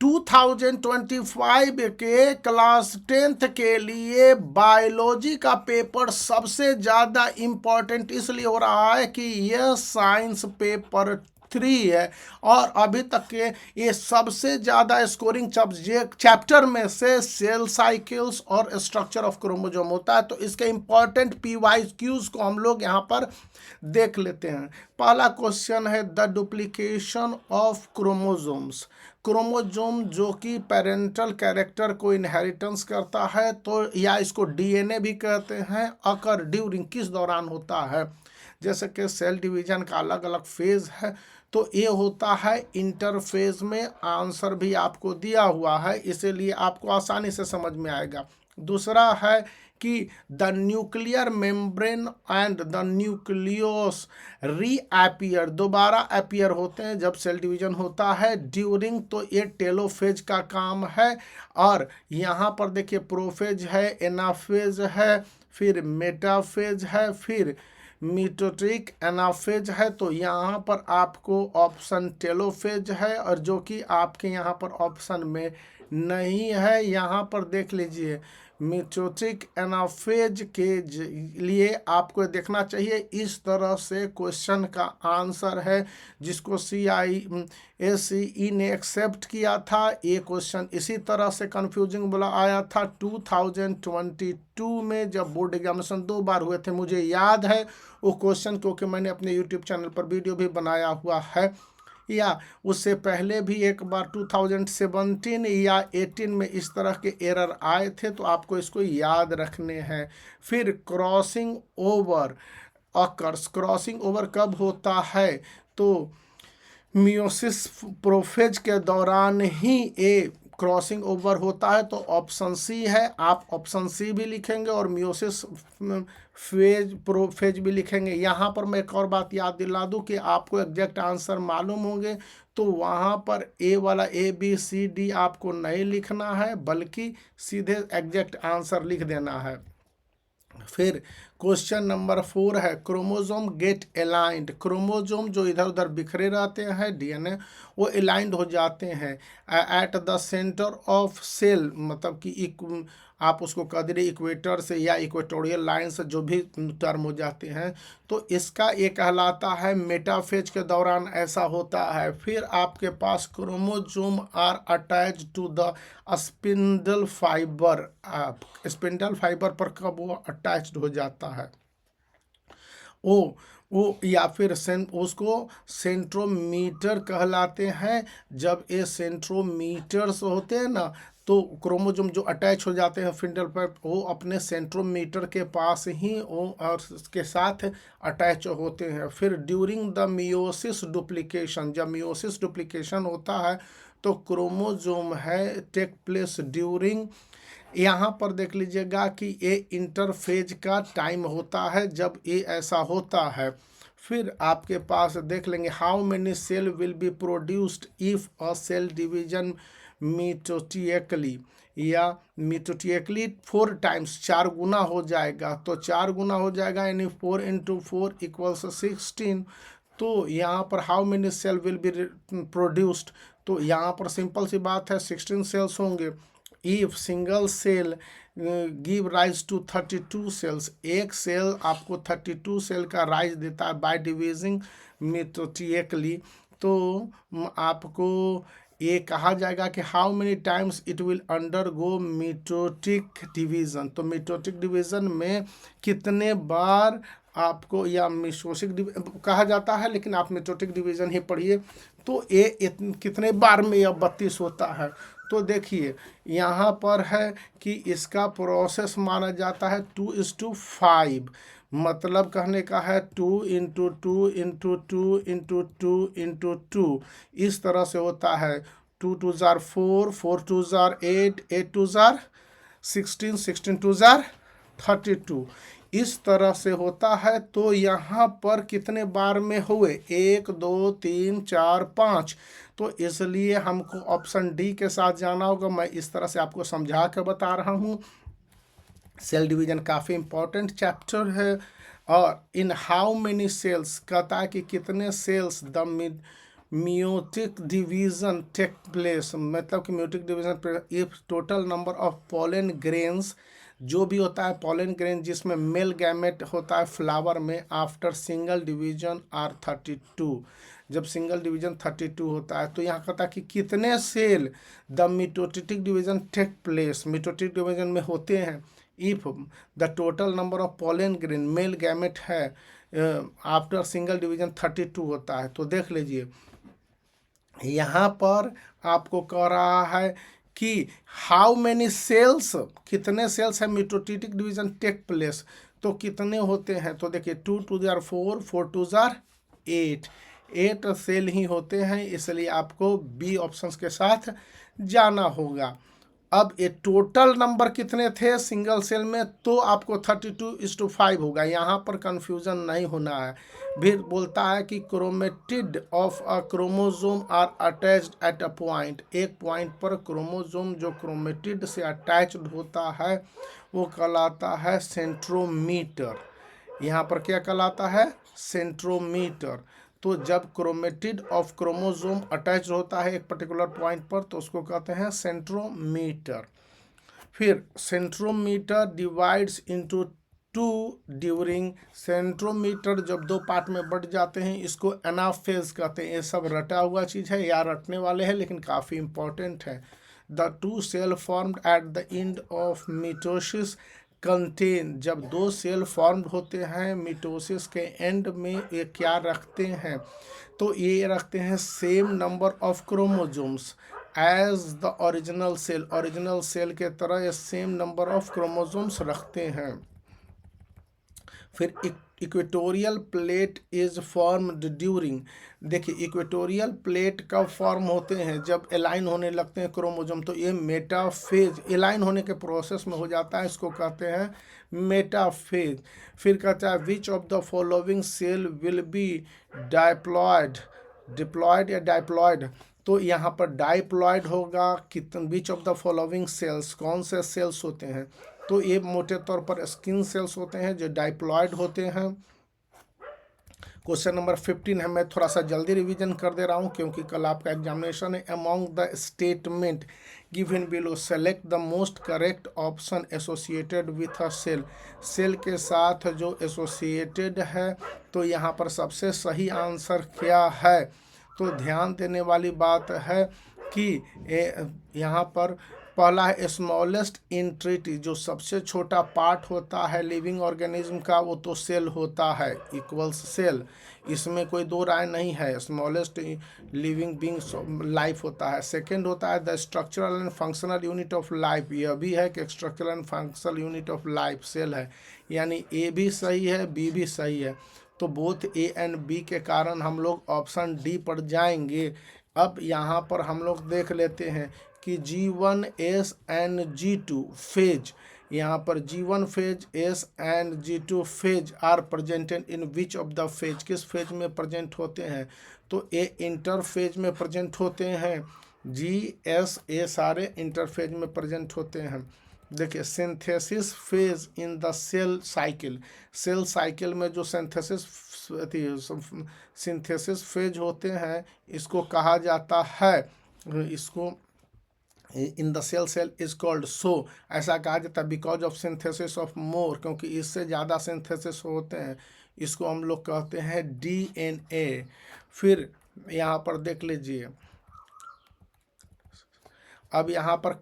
2025 के class 10th के लिए बायोलॉजी का पेपर सबसे ज़्यादा इम्पॉर्टेंट इसलिए हो रहा है कि यह साइंस पेपर 3 है और अभी तक के ये सबसे ज़्यादा स्कोरिंग चैप्टर में से सेल साइकिल्स और स्ट्रक्चर ऑफ क्रोमोसोम होता है। तो इसके इम्पॉर्टेंट PYQs को हम लोग यहाँ पर देख लेते हैं। पहला क्वेश्चन है the duplication of chromosomes. Chromosome जो कि पेरेंटल कैरेक्टर को इनहेरिटेंस करता है, तो या इसको DNA भी कहते हैं, अकर ड्यूरिंग किस दौरान होता है। जैसे कि सेल डिवीजन का अलग अलग फेज है, तो ये होता है इंटरफेज में। आंसर भी आपको दिया हुआ है, इसीलिए आपको आसानी से समझ में आएगा। दूसरा है कि the nuclear membrane and the nucleolus reappear, दोबारा अपियर होते हैं जब सेल डिवीजन होता है। ड्यूरिंग, तो ये टेलोफेज का काम है। और यहाँ पर देखिए प्रोफेज है, एनाफेज है, फिर मेटाफेज है, फिर मिटोटिक एनाफेज है। तो यहाँ पर आपको ऑप्शन टेलोफेज है, और जो कि आपके यहाँ पर ऑप्शन में नहीं है। यहाँ पर देख लीजिए मिटोटिक एनाफेज के लिए आपको देखना चाहिए। इस तरह से क्वेश्चन का आंसर है, जिसको CISE ने एक्सेप्ट किया था। ये क्वेश्चन इसी तरह से कंफ्यूजिंग बोला आया था 2022 में, जब बोर्ड एग्जामिनेशन 2 बार हुए थे। मुझे याद है वो क्वेश्चन, क्योंकि मैंने अपने यूट्यूब चैनल पर वीडियो भी बनाया हुआ है। या उससे पहले भी एक बार 2017 या 18 में इस तरह के एरर आए थे, तो आपको इसको याद रखने हैं। फिर crossing over occurs, crossing over कब होता है, तो मियोसिस प्रोफेज के दौरान ही ये क्रॉसिंग ओवर होता है। तो ऑप्शन सी है, आप ऑप्शन सी भी लिखेंगे और मियोसिस फेज प्रोफेज भी लिखेंगे। यहाँ पर मैं एक और बात याद दिला दूँ कि आपको एग्जैक्ट आंसर मालूम होंगे, तो वहाँ पर ए वाला ABCD आपको नहीं लिखना है, बल्कि सीधे एग्जैक्ट आंसर लिख देना है। फिर क्वेश्चन नंबर 4 है क्रोमोसोम गेट अलाइंड। क्रोमोसोम जो इधर उधर बिखरे रहते हैं DNA, वो अलाइंड हो जाते हैं at the centre of cell, मतलब कि आप उसको कह दीजिए इक्वेटर से या इक्वेटोरियल लाइन से, जो भी टर्म हो जाते हैं। तो इसका ये कहलाता है मेटाफेज के दौरान ऐसा होता है। फिर आपके पास chromosome are attach to the spindle fibre. Spindle fibre पर कब वो अटैच्ड हो जाता है, वो या फिर उसको सेंट्रोमीटर कहलाते हैं। जब ये सेंट्रोमीटर्स होते हैं ना, तो क्रोमोसोम जो अटैच हो जाते हैं स्पिंडल पर, वो अपने सेंट्रोमीटर के पास ही वो और उसके साथ अटैच होते हैं। फिर ड्यूरिंग द मियोसिस डुप्लीकेशन, जब मियोसिस डुप्लीकेशन होता है, तो क्रोमोसोम है टेक प्लेस ड्यूरिंग, यहाँ पर देख लीजिएगा कि ये इंटरफेज का टाइम होता है जब ये ऐसा होता है। फिर आपके पास देख लेंगे how many cell will be produced if a cell division mitotically, या मिटोटिकली 4 टाइम्स, 4 गुना हो जाएगा। तो 4 गुना हो जाएगा, यानी 4 × 4 = 16। तो यहाँ पर how many cell will be produced, तो यहाँ पर सिंपल सी बात है 16 सेल्स होंगे। If single cell give rise to 32 cells, एक सेल आपको 32 सेल का राइज देता है बाय डिवीजिंग मिटोटिकली, तो आपको ये कहा जाएगा कि how many times it will undergo mitotic division. तो मिटोटिक डिवीजन में कितने बार आपको, या मिटोटिक कहा जाता है, लेकिन आप मिटोटिक डिवीजन ही पढ़िए। तो ये कितने बार में यह 32 होता है। तो देखिए यहाँ पर है कि इसका प्रोसेस माना जाता है 2:5, मतलब कहने का है 2 × 2 × 2 × 2 × 2, इस तरह से होता है। 2 2 4, 4 2 8, 8 2 16, 16 2 32, इस तरह से होता है। तो यहाँ पर कितने बार में हुए, 1 2 3 4 5, तो इसलिए हमको ऑप्शन डी के साथ जाना होगा। मैं इस तरह से आपको समझा कर बता रहा हूँ। सेल डिवीजन काफ़ी इंपॉर्टेंट चैप्टर है। और इन हाउ मेनी सेल्स कहता है कि कितने cells the meiotic division take place, मतलब कि meiotic division if total number of pollen grains, जो भी होता है पोलन ग्रेन जिसमें मेल गैमेट होता है फ्लावर में, आफ्टर सिंगल डिवीजन आर 32, जब सिंगल डिवीजन 32 होता है। तो यहाँ कहता है कि कितने cell the mitotic division take place, mitotic division में होते हैं, if the total number of pollen grain male gamete है आफ्टर सिंगल डिवीजन 32 होता है। तो देख लीजिए यहाँ पर आपको कह रहा है कि हाउ मैनी सेल्स, कितने सेल्स है मिटोटिक डिवीजन टेक प्लेस, तो कितने होते हैं। तो देखिए 2 2 जार 4, 4 2 जार 8, 8 सेल ही होते हैं, इसलिए आपको बी ऑप्शंस के साथ जाना होगा। अब ये टोटल नंबर कितने थे सिंगल सेल में, तो आपको 32:5 होगा, यहाँ पर कंफ्यूजन नहीं होना है। फिर बोलता है कि chromatid of a chromosome are attached at a point, एक पॉइंट पर क्रोमोसोम जो क्रोमेटिड से अटैच्ड होता है वो कहलाता है सेंट्रोमीटर। यहाँ पर क्या कहलाता है, सेंट्रोमीटर। तो जब क्रोमेटिड ऑफ क्रोमोसोम अटैच होता है एक पर्टिकुलर पॉइंट पर तो उसको कहते हैं सेंट्रोमीटर। फिर सेंट्रोमीटर डिवाइड्स इनटू 2 ड्यूरिंग, सेंट्रोमीटर जब 2 पार्ट में बढ़ जाते हैं इसको एनाफेज कहते हैं। ये सब रटा हुआ चीज़ है या रटने वाले हैं लेकिन काफ़ी इंपॉर्टेंट है। The 2 cell formed at the end of mitosis contain, जब 2 सेल फॉर्म्ड होते हैं मिटोसिस के एंड में, ये क्या रखते हैं, तो ये रखते हैं same number of chromosomes as the original cell, original cell के तरह ये सेम नंबर ऑफ क्रोमोसोम्स रखते हैं। फिर equatorial plate is formed during, देखिए इक्वेटोरियल प्लेट कब फॉर्म होते हैं, जब अलाइन होने लगते हैं क्रोमोसोम, तो ये मेटाफेज, अलाइन होने के प्रोसेस में हो जाता है, इसको कहते हैं मेटाफेज। फिर कहता है which of the following cell will be diploid, diploid या डायप्लॉयड, तो यहाँ पर डायप्लॉयड होगा। कितने, which of the following cells, कौन से सेल्स होते हैं, तो ये मोटे तौर पर स्किन सेल्स होते हैं जो डायप्लॉयड होते हैं। क्वेश्चन नंबर 15 है, मैं थोड़ा सा जल्दी रिवीजन कर दे रहा हूँ क्योंकि कल आपका एग्जामिनेशन है। Among the statement given below select the most correct option associated with a cell, cell के साथ जो एसोसिएटेड है, तो यहाँ पर सबसे सही आंसर क्या है। तो ध्यान देने वाली बात है कि यहाँ पर पहला है स्मॉलेस्ट इंट्रिटी, जो सबसे छोटा पार्ट होता है लिविंग ऑर्गेनिज्म का वो तो सेल होता है, इक्वल्स सेल, इसमें कोई दो राय नहीं है, स्मॉलेस्ट लिविंग बीइंग लाइफ होता है। सेकंड होता है the structural and functional unit of life, यह भी है कि structural and functional unit of life cell है, यानी ए भी सही है बी भी सही है। तो बोथ ए एंड बी के कारण हम लोग ऑप्शन डी पर जाएंगे। अब यहाँ पर हम लोग देख लेते हैं कि G1 S and G2 phase, यहाँ पर G1 phase S and G2 phase are presented in which of the phase, किस फेज में प्रेजेंट होते हैं, तो ए इंटर फेज में प्रेजेंट होते हैं, G S A सारे इंटर फेज में प्रेजेंट होते हैं। देखिए synthesis phase in the cell cycle, cell cycle में जो सिंथेसिस फेज होते हैं इसको कहा जाता है, इसको in the cell is called, so ऐसा कहा जाता है because of synthesis of more, क्योंकि इससे ज़्यादा सिंथेसिस होते हैं, इसको हम लोग कहते हैं DNA। फिर यहाँ पर देख लीजिए, अब यहाँ पर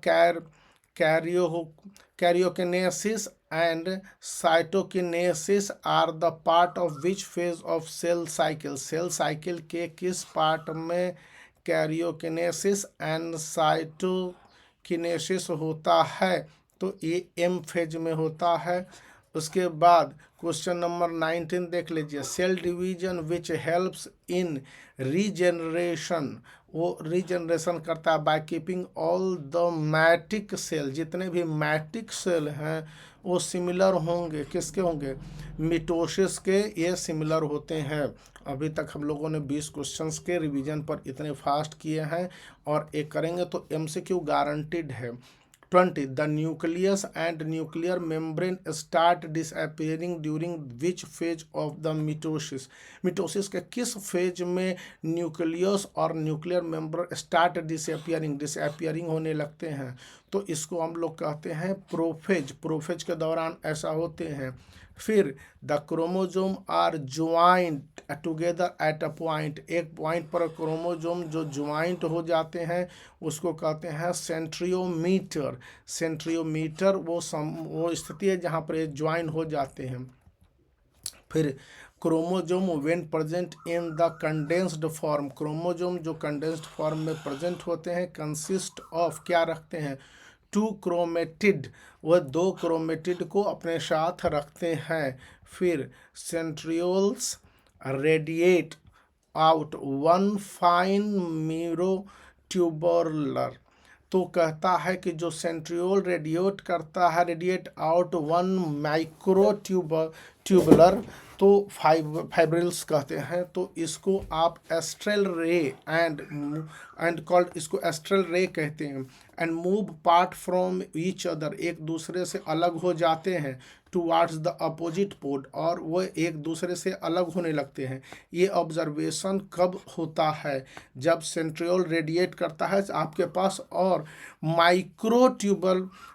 karyokinesis and cytokinesis are the part of which phase of cell cycle, cell cycle के किस पार्ट में कैरियोकिनेसिस एंड साइटोकिनेसिस होता है, तो ये एम फेज में होता है। उसके बाद क्वेश्चन नंबर 19 देख लीजिए, cell division which helps in regeneration, वो रीजनरेशन करता है by keeping all the matrix cell, जितने भी मैट्रिक सेल हैं वो सिमिलर होंगे, किसके होंगे, मिटोसिस के, ये सिमिलर होते हैं। अभी तक हम लोगों ने 20 क्वेश्चंस के रिवीजन पर इतने फास्ट किए हैं और एक करेंगे तो MCQ गारंटीड है। 20. The nucleus and nuclear membrane start disappearing during which phase of the mitosis? Mitosis के किस फेज में न्यूक्लियस और न्यूक्लियर मेम्ब्रेन स्टार्ट डिसअपियरिंग होने लगते हैं? तो इसको हम लोग कहते हैं प्रोफेज। प्रोफेज के दौरान ऐसा होते हैं। फिर the chromosome are joint together at a point, एक पॉइंट पर क्रोमोजोम जो ज्वाइंट हो जाते हैं उसको कहते हैं सेंट्रियोमीटर। सेंट्रियोमीटर वो स्थिति है जहाँ पर ये ज्वाइन हो जाते हैं। फिर chromosome when present in the condensed form, chromosome जो कंडेंस्ड फॉर्म में प्रेजेंट होते हैं कंसिस्ट ऑफ क्या रखते हैं? 2 क्रोमेटिड, वह 2 क्रोमेटिड को अपने साथ रखते हैं। फिर centrioles radiate out 1 fine Miro tubular, तो कहता है कि जो centriole radiate out 1 micro tubular, तो फाइब्रिल्स कहते हैं। तो इसको आप एस्ट्रल रे एंड कॉल्ड, इसको एस्ट्रल रे कहते हैं। And move part from each other, एक दूसरे से अलग हो जाते हैं। टुवार्ड्स द अपोजिट पोल, और वो एक दूसरे से अलग होने लगते हैं। ये ऑब्जर्वेशन कब होता है? जब सेंट्रियोल रेडिएट करता है आपके पास और माइक्रो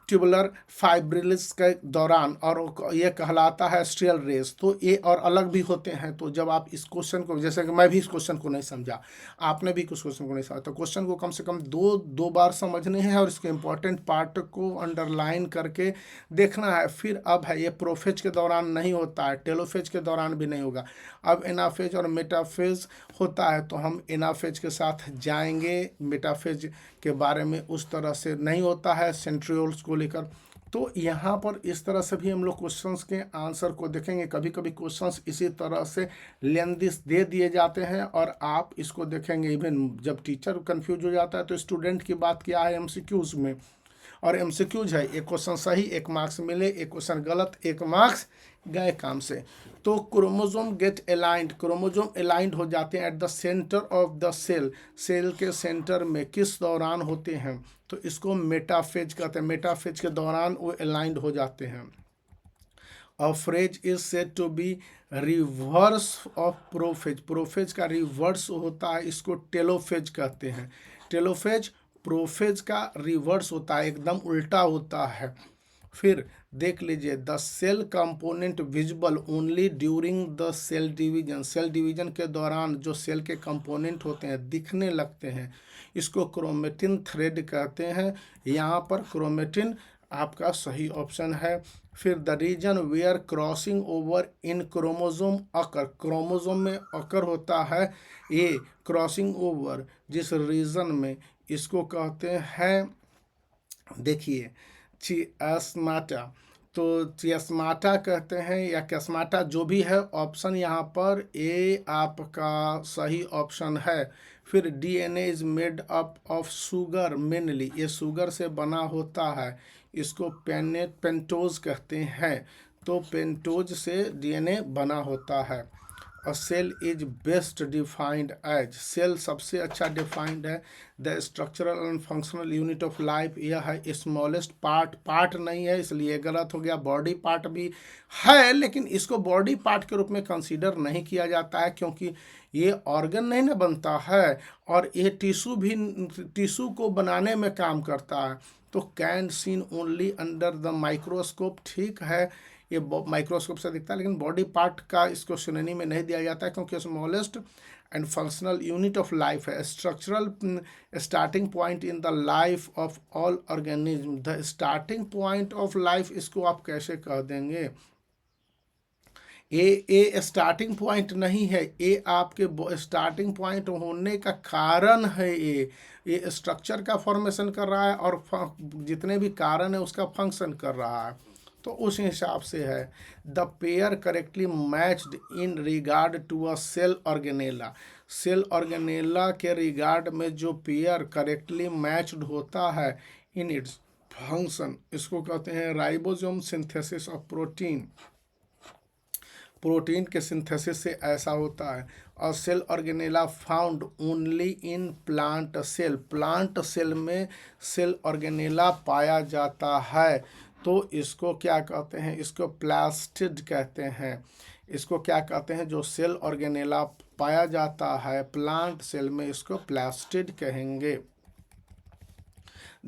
ट्यूबुलर फाइब्रिल्स के दौरान, और ये कहलाता है एस्ट्रियल रेस। तो ये और अलग भी होते हैं। तो जब आप इस क्वेश्चन को, जैसे कि मैं भी इस क्वेश्चन को नहीं समझा, आपने भी कुछ क्वेश्चन को नहीं समझा, तो क्वेश्चन को कम से कम दो बार समझने हैं और इसके इंपॉर्टेंट पार्ट को अंडरलाइन करके देखना है। फिर अब है ये प्रोफेज के दौरान नहीं होता है, टेलोफेज के दौरान भी नहीं होगा। अब एनाफेज और मेटाफेज होता है, तो हम एनाफेज के साथ जाएंगे। मेटाफेज के बारे में उस तरह से नहीं होता है सेंट्रियोल्स को लेकर। तो यहाँ पर इस तरह से भी हम लोग क्वेश्चंस के आंसर को देखेंगे। कभी कभी क्वेश्चंस इसी तरह से लेंदी दे दिए जाते हैं और आप इसको देखेंगे। इवन जब टीचर कंफ्यूज हो जाता है तो स्टूडेंट की बात क्या है एमसीक्यूज में, और एमसीक्यूज है एक क्वेश्चन सही 1 मार्क्स मिले, एक क्वेश्चन गलत 1 मार्क्स गए काम से। तो chromosome get aligned, chromosome aligned हो जाते हैं at the centre of the cell, cell के सेंटर में किस दौरान होते हैं? तो इसको मेटाफेज कहते हैं। मेटाफेज के दौरान वो अलाइंड हो जाते हैं। A phase is said to be reverse of prophase, prophase का रिवर्स होता है, इसको टेलोफेज कहते हैं। टेलोफेज प्रोफेज का रिवर्स होता है, एकदम उल्टा होता है। फिर देख लीजिए, the cell component visible only during the cell division, cell division के दौरान जो सेल के कंपोनेंट होते हैं दिखने लगते हैं, इसको क्रोमेटिन थ्रेड कहते हैं। यहाँ पर क्रोमेटिन आपका सही ऑप्शन है। फिर the region where crossing over in chromosome occur, chromosome में अकर होता है ये क्रॉसिंग ओवर जिस रीजन में, इसको कहते हैं, देखिए चियास्माटा, तो चियास्माटा कहते हैं या कैस्माटा, जो भी है ऑप्शन यहाँ पर ए आपका सही ऑप्शन है। फिर DNA is made up of sugar mainly, ये शुगर से बना होता है, इसको पेंटोज कहते हैं। तो पेंटोज से डीएनए बना होता है। A cell is best defined as, cell सबसे अच्छा डिफाइंड है। The structural and functional unit of life, यह है स्मॉलेस्ट पार्ट नहीं है इसलिए गलत हो गया। बॉडी पार्ट भी है लेकिन इसको बॉडी पार्ट के रूप में कंसीडर नहीं किया जाता है क्योंकि ये ऑर्गन नहीं ना बनता है, और ये टिश्यू को बनाने में काम करता है। तो can seen only under the microscope, ठीक है ये माइक्रोस्कोप से दिखता है लेकिन बॉडी पार्ट का इसको श्रेणी में नहीं दिया जाता है क्योंकि smallest and functional unit of life है। Structural starting point in the life of all organism, the starting point of life, इसको आप कैसे कह देंगे? ये स्टार्टिंग पॉइंट नहीं है, ये आपके स्टार्टिंग पॉइंट होने का कारण है। ये स्ट्रक्चर का फॉर्मेशन कर रहा है और जितने भी कारण है उसका फंक्शन कर रहा है, तो उस हिसाब से है। The pair correctly matched in regard to a cell organelle, cell organelle के रिगार्ड में जो पेयर करेक्टली मैच्ड होता है इन इट्स फंक्शन, इसको कहते हैं ribosome synthesis of protein, protein के सिंथेसिस से ऐसा होता है। और cell organelle found only in plant cell, plant cell में सेल ऑर्गेनेला पाया जाता है। तो इसको क्या कहते हैं, इसको प्लास्टिड कहते हैं। इसको क्या कहते हैं, जो सेल ऑर्गेनेला पाया जाता है प्लांट सेल में, इसको प्लास्टिड कहेंगे।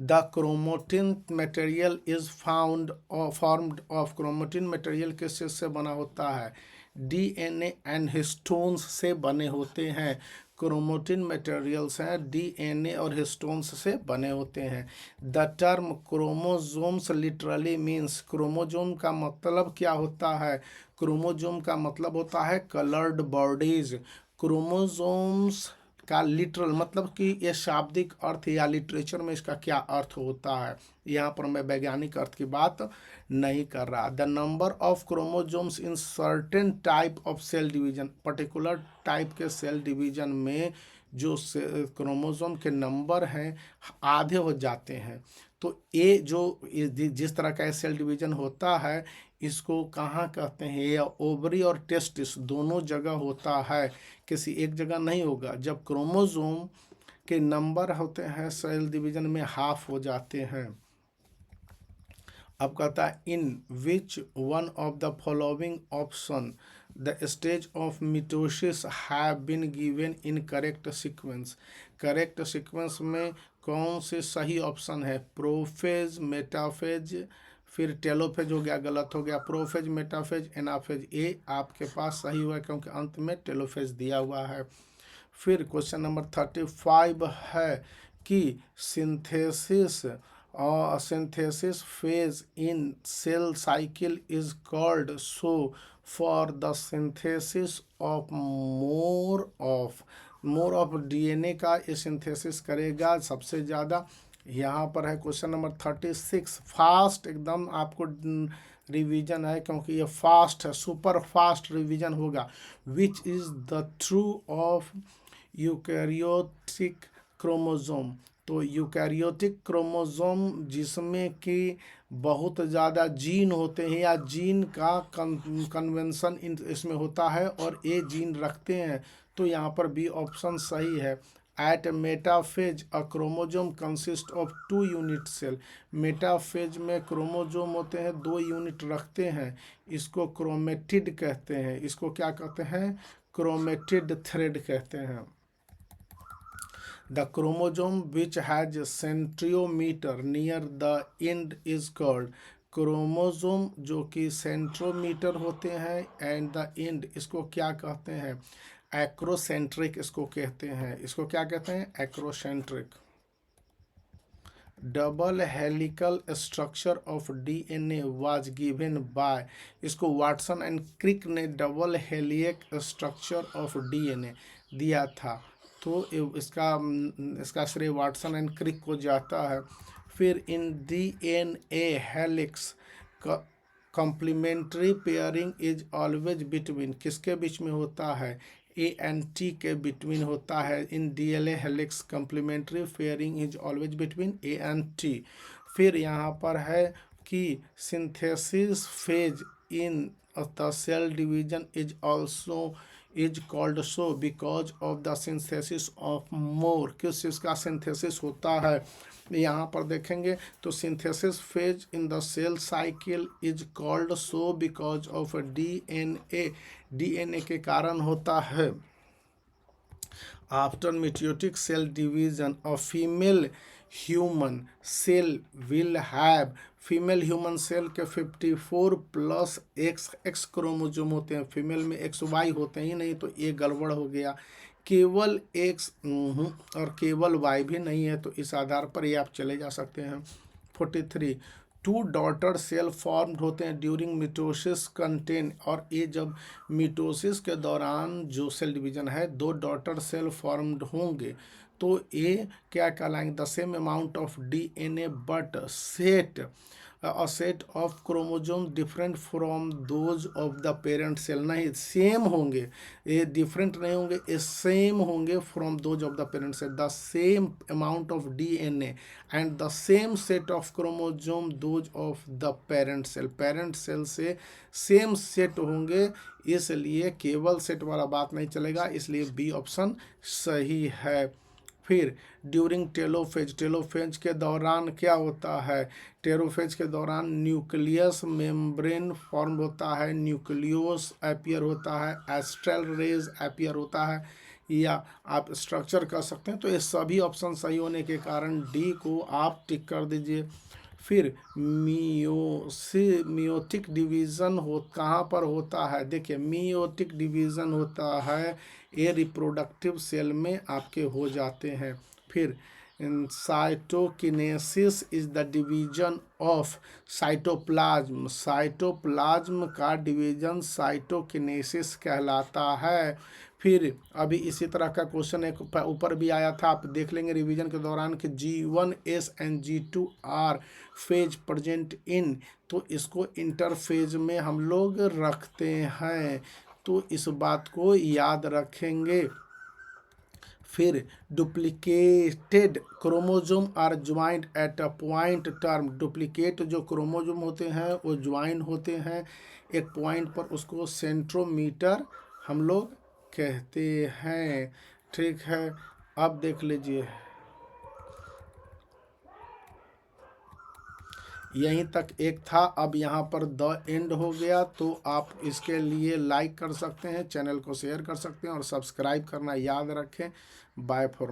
The chromatin material is found formed of, chromatin material किस चीज से बना होता है, डीएनए एंड हिस्टोन्स से बने होते हैं। क्रोमेटिन मटेरियल्स हैं डीएनए और हिस्टोन्स से बने होते हैं। The term chromosomes literally means, chromosome का मतलब क्या होता है, क्रोमोजोम का मतलब होता है कलर्ड बॉडीज। क्रोमोजोम्स का लिटरल मतलब कि ये शाब्दिक अर्थ या लिटरेचर में इसका क्या अर्थ होता है, यहाँ पर मैं वैज्ञानिक अर्थ की बात नहीं कर रहा। The number of chromosomes in certain type of cell division, particular type के सेल डिवीजन में जो क्रोमोजोम के नंबर हैं आधे हो जाते हैं। तो ये जो जिस तरह का सेल डिवीजन होता है इसको कहाँ कहते हैं, या ओवरी और टेस्टिस दोनों जगह होता है, किसी एक जगह नहीं होगा। जब क्रोमोजोम के नंबर होते हैं सेल डिवीजन में हाफ हो जाते हैं। अब कहता है in which one of the following option the stage of mitosis have been given in correct sequence, correct sequence में कौन से सही ऑप्शन है, प्रोफेज, मेटाफेज, फिर टेलोफेज हो गया, गलत हो गया, प्रोफेज, मेटाफेज, एनाफेज। ये आपके पास सही हुआ क्योंकि अंत में टेलोफेज दिया हुआ है। फिर क्वेश्चन नंबर 35 है कि सिंथेसिस और synthesis phase in cell cycle is called, so for the synthesis of more of DNA का ये सिंथेसिस करेगा सबसे ज़्यादा। यहाँ पर है क्वेश्चन नंबर 36, फास्ट एकदम आपको रिवीजन है क्योंकि ये फास्ट है, सुपर फास्ट रिवीजन होगा। Which is the true of eukaryotic chromosome, तो यूकैरियोटिक क्रोमोजोम जिसमें कि बहुत ज़्यादा जीन होते हैं या जीन का कन्वेंशन इसमें होता है और ये जीन रखते हैं, तो यहाँ पर बी ऑप्शन सही है। At metaphase a chromosome consist of 2 unit cell, metaphase में क्रोमोजोम होते हैं 2 यूनिट रखते हैं, इसको क्रोमेटिड कहते हैं। इसको क्या कहते हैं, क्रोमेटिड थ्रेड कहते हैं। The chromosome which has centromere near the end is called, chromosome जो कि सेंट्रोमीटर होते हैं एंड द एंड, इसको क्या कहते हैं, एक्रोसेंट्रिक इसको कहते हैं। इसको क्या कहते हैं, acrocentric. Double helical structure of DNA was given by, इसको वाटसन एंड क्रिक ने डबल हेलिक स्ट्रक्चर ऑफ डीएनए दिया था, तो इसका श्रेय वाटसन एंड क्रिक को जाता है। फिर in DNA helix complementary pairing is always between, किसके बीच में होता है, ए एंड टी के बिटवीन होता है। In DNA helix complementary pairing is always between A and T. फिर यहाँ पर है कि synthesis phase in the cell division is also is called so because of the synthesis of more, किस चीज़ का सिंथेसिस होता है, यहाँ पर देखेंगे तो synthesis phase in the cell cycle is called so because of DNA, DNA के कारण होता है। After mitotic cell division of female human cell will have, female human cell के 54 प्लस एक्स क्रोमोजोम होते हैं, फीमेल में XY होते ही नहीं, तो ये गड़बड़ हो गया। केवल X और केवल Y भी नहीं है, तो इस आधार पर ये आप चले जा सकते हैं। 43 2 डॉटर सेल फॉर्म्ड होते हैं ड्यूरिंग मिटोसिस कंटेन, और ये जब मिटोसिस के दौरान जो सेल डिवीजन है 2 डॉटर सेल फॉर्म्ड होंगे, तो ये क्या कहलाएंगे, the same amount of DNA but set a set of chromosome different from those of the parent cell. नहीं, सेम होंगे, ये डिफरेंट नहीं होंगे, ये सेम होंगे from those of the parent cell. The same amount of DNA and the same set of chromosome those of the parent cell. Parent cell से same set होंगे, इसलिए केवल सेट वाला बात नहीं चलेगा, इसलिए बी ऑप्शन सही है। फिर ड्यूरिंग टेलोफेज, टेलोफेज के दौरान क्या होता है, टेलोफेज के दौरान न्यूक्लियस मेम्ब्रेन फॉर्म होता है, न्यूक्लियोस अपीयर होता है, एस्ट्रल रेज अपीयर होता है, या आप स्ट्रक्चर कर सकते हैं। तो ये सभी ऑप्शन सही होने के कारण डी को आप टिक कर दीजिए। फिर मियोटिक डिवीज़न कहाँ पर होता है, देखिए मियोटिक डिवीज़न होता है ये रिप्रोडक्टिव सेल में आपके हो जाते हैं। फिर cytokinesis is the division of cytoplasm, cytoplasm का डिवीजन साइटोकिनेसिस कहलाता है। फिर अभी इसी तरह का क्वेश्चन एक ऊपर भी आया था, आप देख लेंगे रिवीजन के दौरान कि G1S and G2 R phase present in, तो इसको इंटरफेज में हम लोग रखते हैं, तो इस बात को याद रखेंगे। फिर duplicated chromosome are joint at a point term, duplicate जो क्रोमोजोम होते हैं वो ज्वाइन होते हैं एक पॉइंट पर, उसको सेंट्रोमीटर हम लोग कहते हैं। ठीक है, अब देख लीजिए यहीं तक एक था, अब यहाँ पर द एंड हो गया, तो आप इसके लिए लाइक कर सकते हैं, चैनल को शेयर कर सकते हैं और सब्सक्राइब करना याद रखें। Bye for